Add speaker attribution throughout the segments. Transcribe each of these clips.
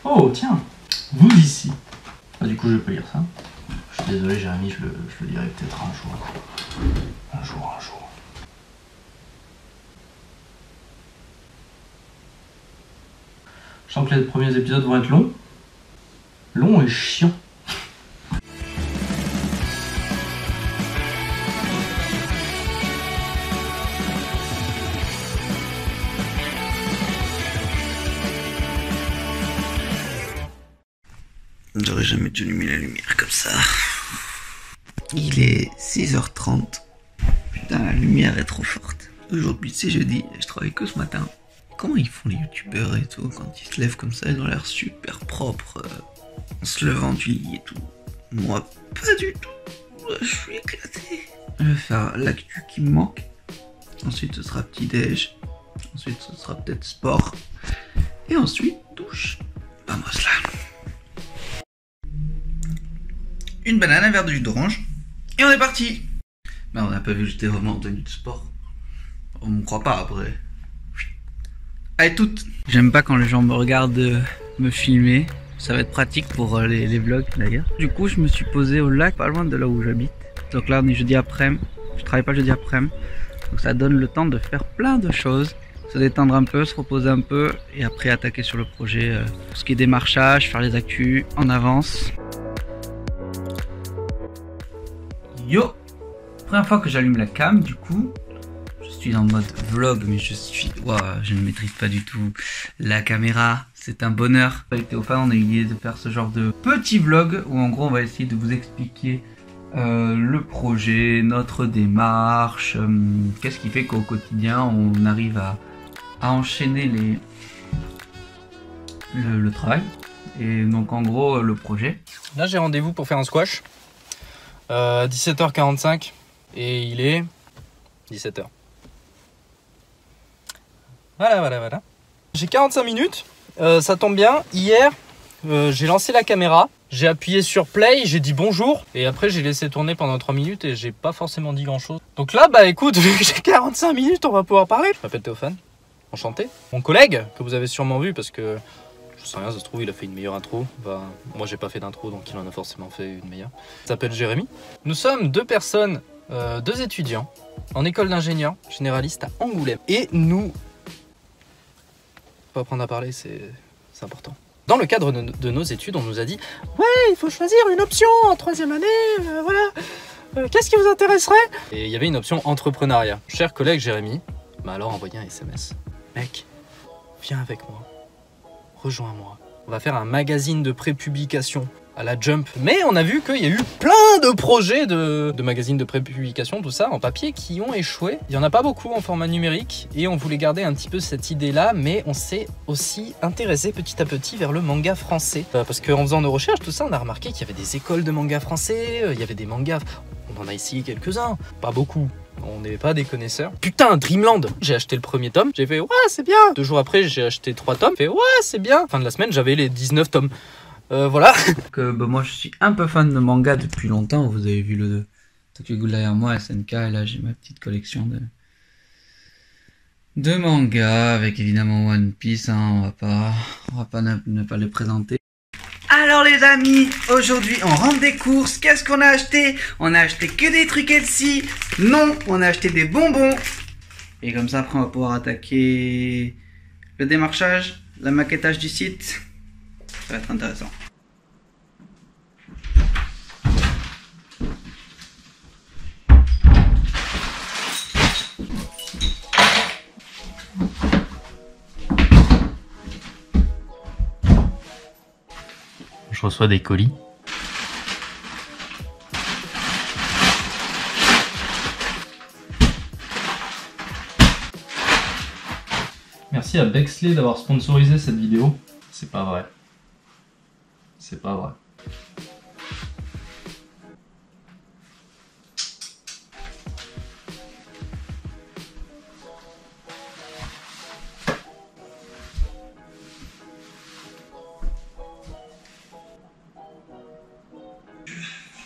Speaker 1: Oh tiens, vous ici. Ah, du coup je vais pas lire ça. Je suis désolé Jérémy, je le lirai peut-être un jour. Un jour. Je sens que les premiers épisodes vont être longs. Longs et chiants.
Speaker 2: J'aurais jamais dû allumer la lumière comme ça. Il est 6h30. Putain, la lumière est trop forte. Aujourd'hui, c'est jeudi, je travaille que ce matin. Comment ils font les youtubeurs et tout, quand ils se lèvent comme ça, ils ont l'air super propres, en se levant du lit et tout. Moi, pas du tout. Je suis éclaté. Je vais faire l'actu qui me manque. Ensuite, ce sera petit-déj. Ensuite, ce sera peut-être sport. Et ensuite, douche. Vamos là. Une banane, un verre de jus d'orange. Et on est parti. Ben, on n'a pas vu que j'étais vraiment en tenue de sport. On me croit pas après. Allez toutes. J'aime pas quand les gens me regardent me filmer. Ça va être pratique pour les vlogs d'ailleurs. Du coup je me suis posé au lac pas loin de là où j'habite. Donc là on est jeudi après-midi. Je travaille pas le jeudi après-midi. Donc ça donne le temps de faire plein de choses. Se détendre un peu, se reposer un peu. Et après attaquer sur le projet. Pour ce qui est démarchage, faire les actus en avance. Yo. Première fois que j'allume la cam du coup. Je suis en mode vlog, mais je ne maîtrise pas du tout la caméra. C'est un bonheur. Avec Théophane, on a eu l'idée de faire ce genre de petit vlog où en gros on va essayer de vous expliquer le projet, notre démarche, qu'est-ce qui fait qu'au quotidien on arrive à enchaîner le travail. Et donc en gros le projet.
Speaker 3: Là j'ai rendez-vous pour faire un squash. 17h45 et il est 17h. Voilà. J'ai 45 minutes, ça tombe bien. Hier, j'ai lancé la caméra, j'ai appuyé sur play, j'ai dit bonjour. Et après, j'ai laissé tourner pendant 3 minutes et j'ai pas forcément dit grand chose. Donc là, bah écoute, vu que j'ai 45 minutes, on va pouvoir parler. Je m'appelle Théophane, enchanté. Mon collègue, que vous avez sûrement vu parce que je sais rien, ça se trouve, il a fait une meilleure intro. Bah, moi, j'ai pas fait d'intro, donc il en a forcément fait une meilleure. Il s'appelle Jérémy. Nous sommes deux personnes, deux étudiants en école d'ingénieur généraliste à Angoulême. Et nous... Faut apprendre à parler, c'est important. Dans le cadre de nos études, on nous a dit « Ouais, il faut choisir une option en 3e année, voilà. Qu'est-ce qui vous intéresserait ?» Et il y avait une option entrepreneuriat. Cher collègue Jérémy m'a alors envoyé un SMS. « Mec, viens avec moi. Rejoins-moi. On va faire un magazine de prépublication à la Jump. » Mais on a vu qu'il y a eu plein de projets de magazines de prépublication, tout ça, en papier, qui ont échoué. Il n'y en a pas beaucoup en format numérique, et on voulait garder un petit peu cette idée-là, mais on s'est aussi intéressé petit à petit vers le manga français. Parce qu'en faisant nos recherches, tout ça, on a remarqué qu'il y avait des écoles de manga français, il y avait des mangas... On en a essayé quelques-uns, pas beaucoup. On n'est pas des connaisseurs. Putain, Dreamland! J'ai acheté le premier tome, j'ai fait « Ouais, c'est bien !» 2 jours après, j'ai acheté 3 tomes, j'ai fait « Ouais, c'est bien !» Fin de la semaine, j'avais les 19 tomes. Voilà.
Speaker 2: Moi je suis un peu fan de manga depuis longtemps. Vous avez vu le Tokyo Ghoul derrière moi, SNK, et là j'ai ma petite collection de mangas avec évidemment One Piece. Hein, on va pas ne pas les présenter. Alors les amis, aujourd'hui on rentre des courses. Qu'est-ce qu'on a acheté? On a acheté que des trucs Etsy. Non, on a acheté des bonbons. Et comme ça après on va pouvoir attaquer le démarchage, le maquettage du site. Ça va être intéressant.
Speaker 1: Je reçois des colis. Merci à Bexley d'avoir sponsorisé cette vidéo. C'est pas vrai. C'est pas vrai.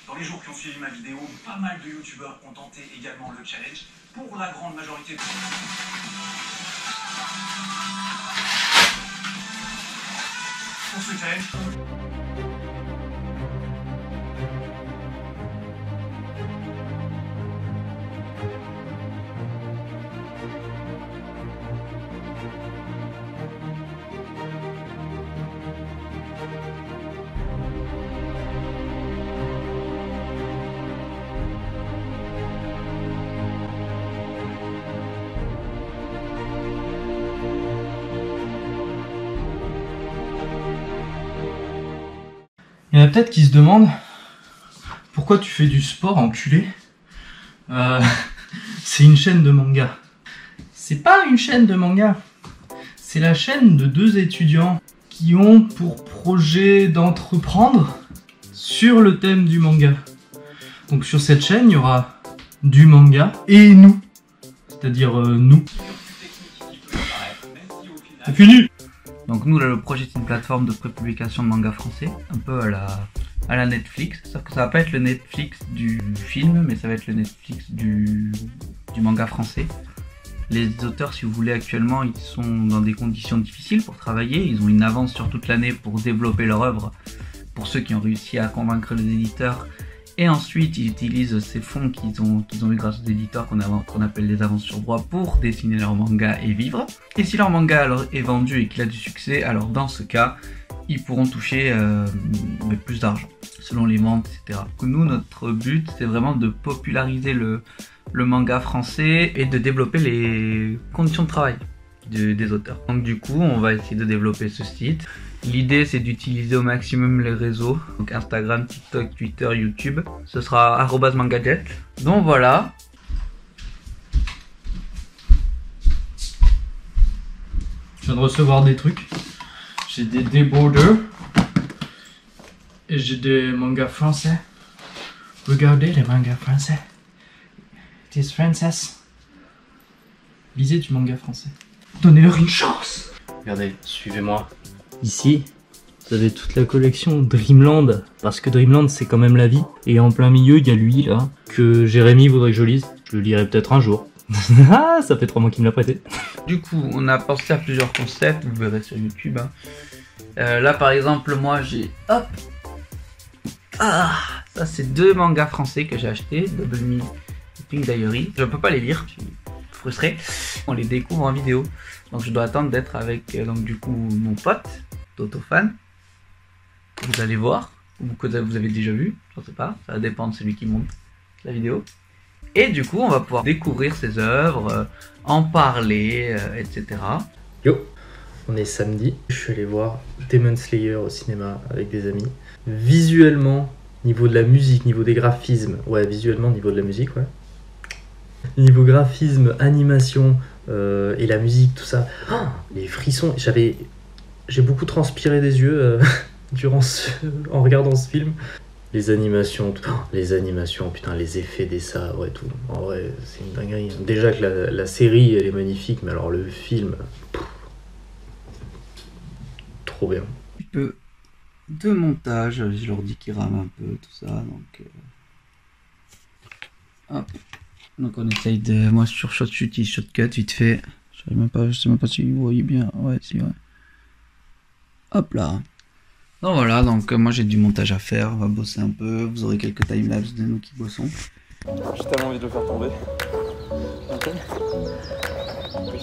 Speaker 4: Dans les jours qui ont suivi ma vidéo, pas mal de youtubeurs ont tenté également le challenge. Pour la grande majorité pour ce challenge.
Speaker 1: Il y en a peut-être qui se demandent pourquoi tu fais du sport, enculé. C'est une chaîne de manga. C'est pas une chaîne de manga. C'est la chaîne de 2 étudiants qui ont pour projet d'entreprendre sur le thème du manga. Donc sur cette chaîne, il y aura du manga et nous. C'est-à-dire nous. C'est fini!
Speaker 2: Donc nous, là, le projet, c'est une plateforme de prépublication de manga français, un peu à la Netflix, sauf que ça va pas être le Netflix du film, mais ça va être le Netflix du manga français. Les auteurs, si vous voulez, actuellement, ils sont dans des conditions difficiles pour travailler, ils ont une avance sur toute l'année pour développer leur œuvre, pour ceux qui ont réussi à convaincre les éditeurs. Et ensuite, ils utilisent ces fonds qu'ils ont eu grâce aux éditeurs qu'on appelle les avances sur droit pour dessiner leur manga et vivre. Et si leur manga alors est vendu et qu'il a du succès, alors dans ce cas, ils pourront toucher plus d'argent, selon les ventes, etc. Nous, notre but, c'est vraiment de populariser le manga français et de développer les conditions de travail des auteurs. Donc du coup, on va essayer de développer ce site. L'idée, c'est d'utiliser au maximum les réseaux, donc Instagram, TikTok, Twitter, YouTube. Ce sera @mangajet. Donc voilà.
Speaker 1: Je viens de recevoir des trucs. J'ai des déborders. Et j'ai des mangas français. Regardez les mangas français. It is Frances. Lisez du manga français. Donnez-leur une chance. Regardez, suivez-moi. Ici, vous avez toute la collection Dreamland, parce que Dreamland c'est quand même la vie. Et en plein milieu, il y a lui là, que Jérémy voudrait que je lise. Je le lirai peut-être un jour. Ah, ça fait 3 mois qu'il me l'a prêté.
Speaker 2: Du coup, on a pensé à plusieurs concepts, vous verrez sur YouTube. Là par exemple, moi j'ai... Hop. Ah, ça c'est 2 mangas français que j'ai achetés, Double Me et Pink Diary. Je peux pas les lire, je suis frustré. On les découvre en vidéo. Donc je dois attendre d'être avec donc du coup mon pote, Totofan, que vous allez voir, ou que vous avez déjà vu, je sais pas, ça va dépendre de celui qui monte la vidéo. Et du coup on va pouvoir découvrir ses œuvres, en parler, etc.
Speaker 5: Yo, on est samedi, je suis allé voir Demon Slayer au cinéma avec des amis. Visuellement, niveau de la musique, niveau des graphismes, ouais visuellement niveau de la musique, ouais. Niveau graphisme, animation et la musique, tout ça, oh, les frissons, j'ai beaucoup transpiré des yeux en regardant ce film. Les animations, putain, les effets des ça, ouais tout. En vrai, c'est une dinguerie. Déjà que la série, elle est magnifique, mais alors le film, trop bien.
Speaker 2: Un peu de montage, je leur dis qu'ils rament un peu, tout ça, donc... Hop. Donc on essaye de... Moi sur Shotcut, Shotcut, vite fait. Je sais même pas si vous voyez bien. Ouais, si, ouais. Hop là. Donc voilà, donc moi j'ai du montage à faire, on va bosser un peu. Vous aurez quelques timelapses de nous qui bossons.
Speaker 6: J'ai tellement envie de le faire tomber. Ok. Oui.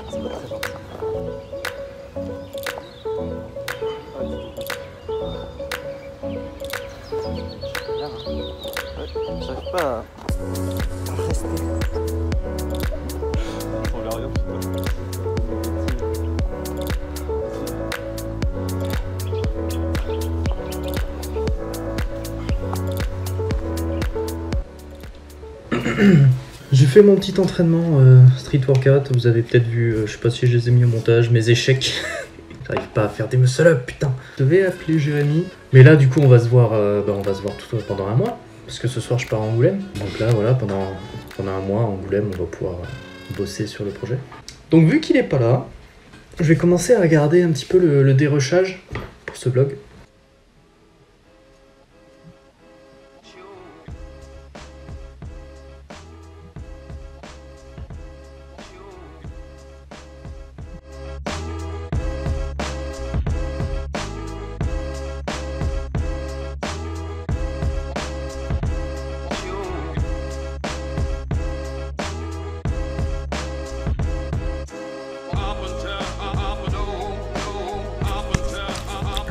Speaker 6: C'est pas très gentil. J'arrive pas à rester. On verra rien, putain.
Speaker 5: J'ai fait mon petit entraînement street workout, vous avez peut-être vu, je sais pas si je les ai mis au montage, mes échecs. J'arrive pas à faire des muscle-up, putain. Je devais appeler Jérémy, mais là du coup on va se voir tout pendant un mois, parce que ce soir je pars à Angoulême. Donc là voilà, pendant un mois à Angoulême on va pouvoir bosser sur le projet. Donc vu qu'il est pas là, je vais commencer à regarder un petit peu le dérushage pour ce vlog.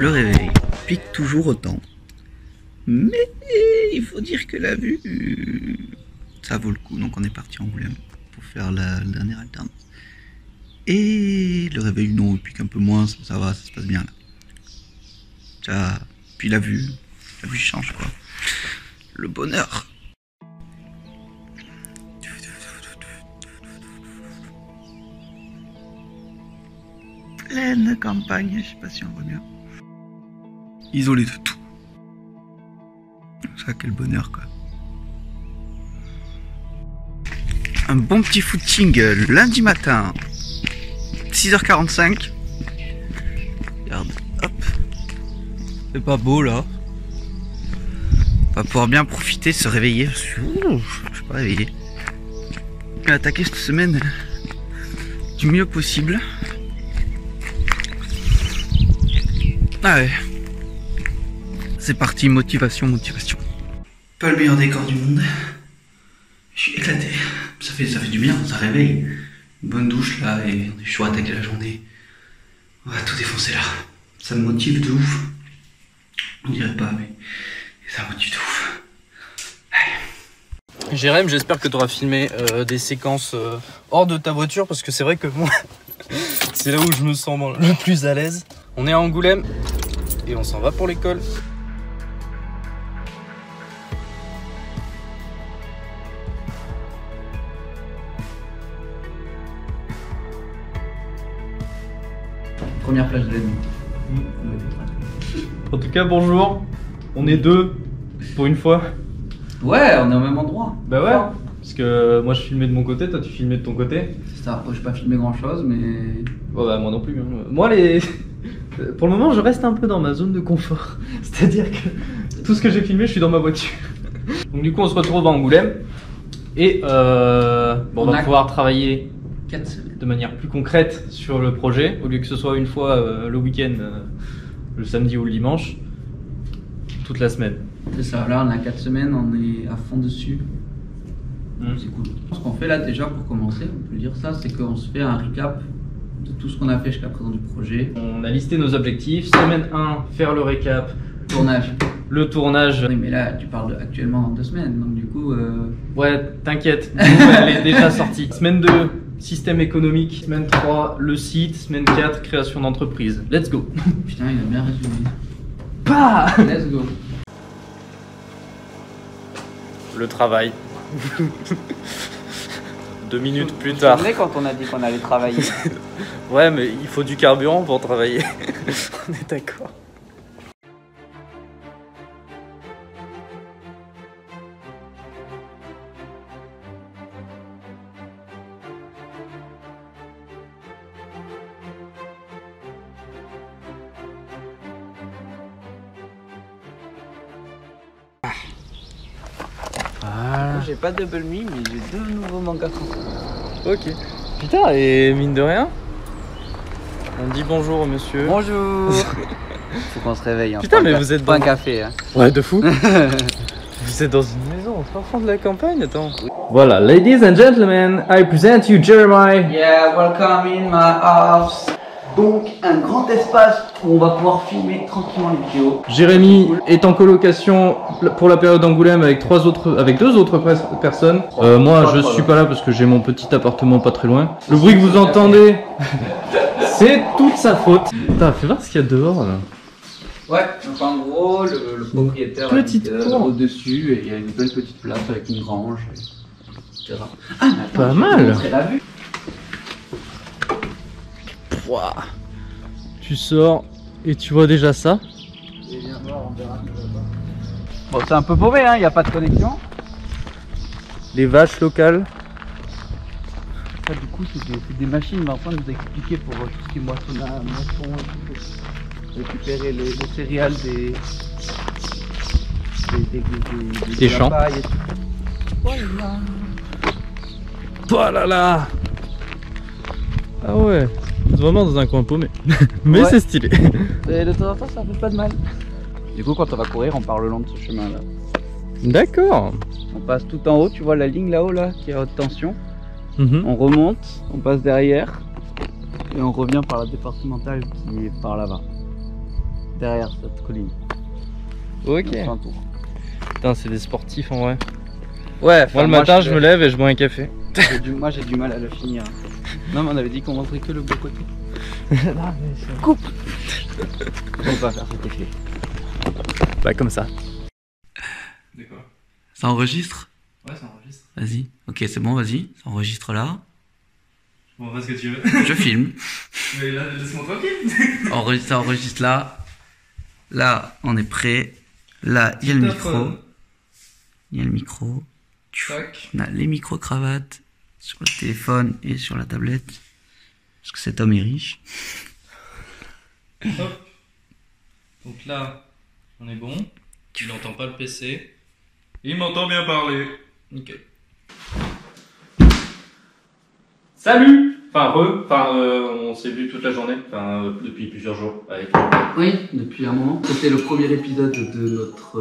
Speaker 2: Le réveil pique toujours autant. Mais il faut dire que la vue, ça vaut le coup. Donc on est parti en Angoulême pour faire la dernière alternance. Et le réveil, non, il pique un peu moins, ça va, ça se passe bien là. Ça, puis la vue change quoi. Le bonheur. Pleine campagne, je sais pas si on voit bien. Isolé de tout. Ça, quel bonheur quoi. Un bon petit footing lundi matin. 6h45. Regarde, hop. C'est pas beau là. On va pouvoir bien profiter, se réveiller. Ouh, je suis pas réveillé. Je vais attaquer cette semaine du mieux possible. Ah ouais. C'est parti, motivation. Pas le meilleur décor du monde. Je suis éclaté. Ça fait du bien, ça réveille. Une bonne douche là et on est chaud à attaquer la journée. On va tout défoncer là. Ça me motive de ouf. On dirait pas, mais ça me motive de ouf. Allez.
Speaker 3: Jérém, j'espère que tu auras filmé des séquences hors de ta voiture parce que c'est vrai que moi, c'est là où je me sens le plus à l'aise. On est à Angoulême et on s'en va pour l'école.
Speaker 2: Première plage de la nuit.
Speaker 3: En tout cas, bonjour. On est deux pour une fois.
Speaker 2: Ouais, on est au même endroit.
Speaker 3: Bah ouais, parce que moi je filmais de mon côté, toi tu filmais de ton côté.
Speaker 2: C'est ça, j'ai pas filmé grand chose, mais.
Speaker 3: Oh bah moi non plus. Hein. Moi pour le moment je reste un peu dans ma zone de confort. C'est-à-dire que tout ce que j'ai filmé, je suis dans ma voiture. Donc du coup on se retrouve à Angoulême et on va pouvoir travailler
Speaker 2: 4 semaines.
Speaker 3: De manière plus concrète sur le projet, au lieu que ce soit une fois le week-end, le samedi ou le dimanche, toute la semaine.
Speaker 2: C'est ça, là on a 4 semaines, on est à fond dessus. C'est cool. Ce qu'on fait là déjà pour commencer, on peut dire ça, c'est qu'on se fait un recap de tout ce qu'on a fait jusqu'à présent du projet.
Speaker 3: On a listé nos objectifs. Semaine 1, faire le récap.
Speaker 2: Tournage.
Speaker 3: Le tournage.
Speaker 2: Oui, mais là tu parles actuellement dans 2 semaines, donc du coup...
Speaker 3: Ouais, t'inquiète, elle est déjà sortie. Semaine 2, système économique. Semaine 3, le site. Semaine 4, création d'entreprise. Let's go.
Speaker 2: Putain, il a bien résumé.
Speaker 3: Bah
Speaker 2: Let's go.
Speaker 3: Le travail. 2 minutes plus tard.
Speaker 2: Vous vous souvenez quand on a dit qu'on allait travailler?
Speaker 3: Ouais, mais il faut du carburant pour travailler. On est d'accord.
Speaker 2: J'ai pas double me, mais j'ai 2 nouveaux mangas français.
Speaker 3: Ok. Putain, et mine de rien, on dit bonjour au monsieur.
Speaker 2: Bonjour. Faut qu'on se réveille. Hein.
Speaker 3: Putain, mais vous êtes
Speaker 2: pas
Speaker 3: dans
Speaker 2: un café. Hein.
Speaker 3: Ouais, de fou. Vous êtes dans une maison au fin fond de la campagne, attends. Voilà, ladies and gentlemen, I present you Jeremiah.
Speaker 2: Yeah, welcome in my house. Donc un grand espace où on va pouvoir filmer tranquillement les vidéos.
Speaker 3: Jérémy est en colocation pour la période d'Angoulême avec 2 autres personnes. Moi je suis pas là parce que j'ai mon petit appartement pas très loin. Le bruit que vous entendez, c'est toute sa faute. Putain, fais voir ce qu'il y a dehors là.
Speaker 2: Ouais, donc en gros le propriétaire
Speaker 3: Petite cour
Speaker 2: au-dessus et il y a une belle petite place avec une grange, etc. Ah,
Speaker 3: pas mal.
Speaker 2: La vue.
Speaker 3: Wow. Tu sors et tu vois déjà ça.
Speaker 2: Bon, c'est un peu paumé, hein, il n'y a pas de connexion.
Speaker 3: Les vaches locales.
Speaker 2: Ça, du coup, c'est des machines, Vincent nous a expliqué pour tout ce qui est moissonnage, récupérer les céréales
Speaker 3: des champs.
Speaker 2: Et tout. Voilà.
Speaker 3: Oh là là. Ah ouais. Vraiment dans un coin paumé. Mais
Speaker 2: ouais.
Speaker 3: C'est stylé.
Speaker 2: Et de temps en temps, ça fait pas de mal. Du coup, quand on va courir, on part le long de ce chemin-là.
Speaker 3: D'accord.
Speaker 2: On passe tout en haut, tu vois la ligne là-haut là, qui est à haute tension. On remonte, on passe derrière et on revient par la départementale qui est par là-bas. derrière cette colline.
Speaker 3: Ok.
Speaker 2: On fait un tour.
Speaker 3: Putain, c'est des sportifs en vrai.
Speaker 2: Ouais,
Speaker 3: Moi, le matin, je me lève et je bois un café.
Speaker 2: Moi, j'ai du mal à le finir. Non, mais on avait dit qu'on montrait que le beau côté.
Speaker 3: Non, mais
Speaker 2: Coupe. On va faire cet effet.
Speaker 3: bah, comme ça.
Speaker 1: D'accord.
Speaker 2: Ça enregistre?
Speaker 1: Ouais, ça enregistre.
Speaker 2: Vas-y. Ok, c'est bon, vas-y. Ça enregistre là.
Speaker 1: Bon, on va ce que tu veux.
Speaker 2: Je filme.
Speaker 1: Mais là, laisse-moi tranquille.
Speaker 2: Ça enregistre là. Là, on est prêt. Là, il y a le micro. Il y a le micro.
Speaker 1: Tac.
Speaker 2: On a les micro-cravates sur le téléphone et sur la tablette. Parce que cet homme est riche.
Speaker 3: Hop. Donc là, on est bon. Tu n'entends pas le PC.
Speaker 1: Il m'entend bien parler.
Speaker 3: Ok. Salut. On s'est vu toute la journée, depuis plusieurs jours avec.
Speaker 2: Oui, depuis un moment. C'était le premier épisode de notre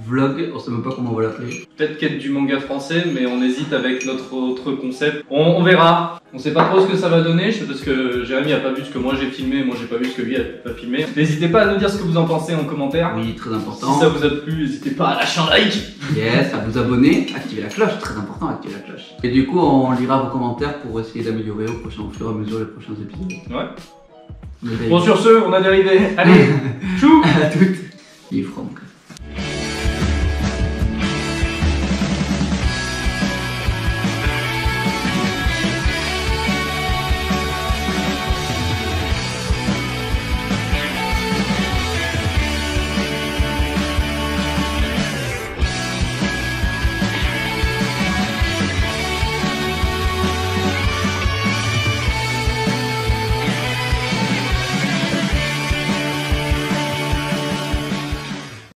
Speaker 2: vlog. On sait même pas comment on va l'appeler.
Speaker 3: Peut-être quête du manga français, mais on hésite avec notre autre concept. On verra. On sait pas trop ce que ça va donner, parce que Jérémy a pas vu ce que moi j'ai filmé, moi j'ai pas vu ce que lui a pas filmé. N'hésitez pas à nous dire ce que vous en pensez en commentaire.
Speaker 2: Oui, très important.
Speaker 3: Si ça vous a plu, n'hésitez pas à lâcher un like.
Speaker 2: Yes, à vous abonner, activer la cloche, très important, activer la cloche. Et du coup, on lira vos commentaires pour essayer d'améliorer au fur et à mesure les prochains épisodes.
Speaker 3: Ouais. Bon, sur ce, on a dérivé. Allez, tchou.
Speaker 2: À toutes. Il est franc.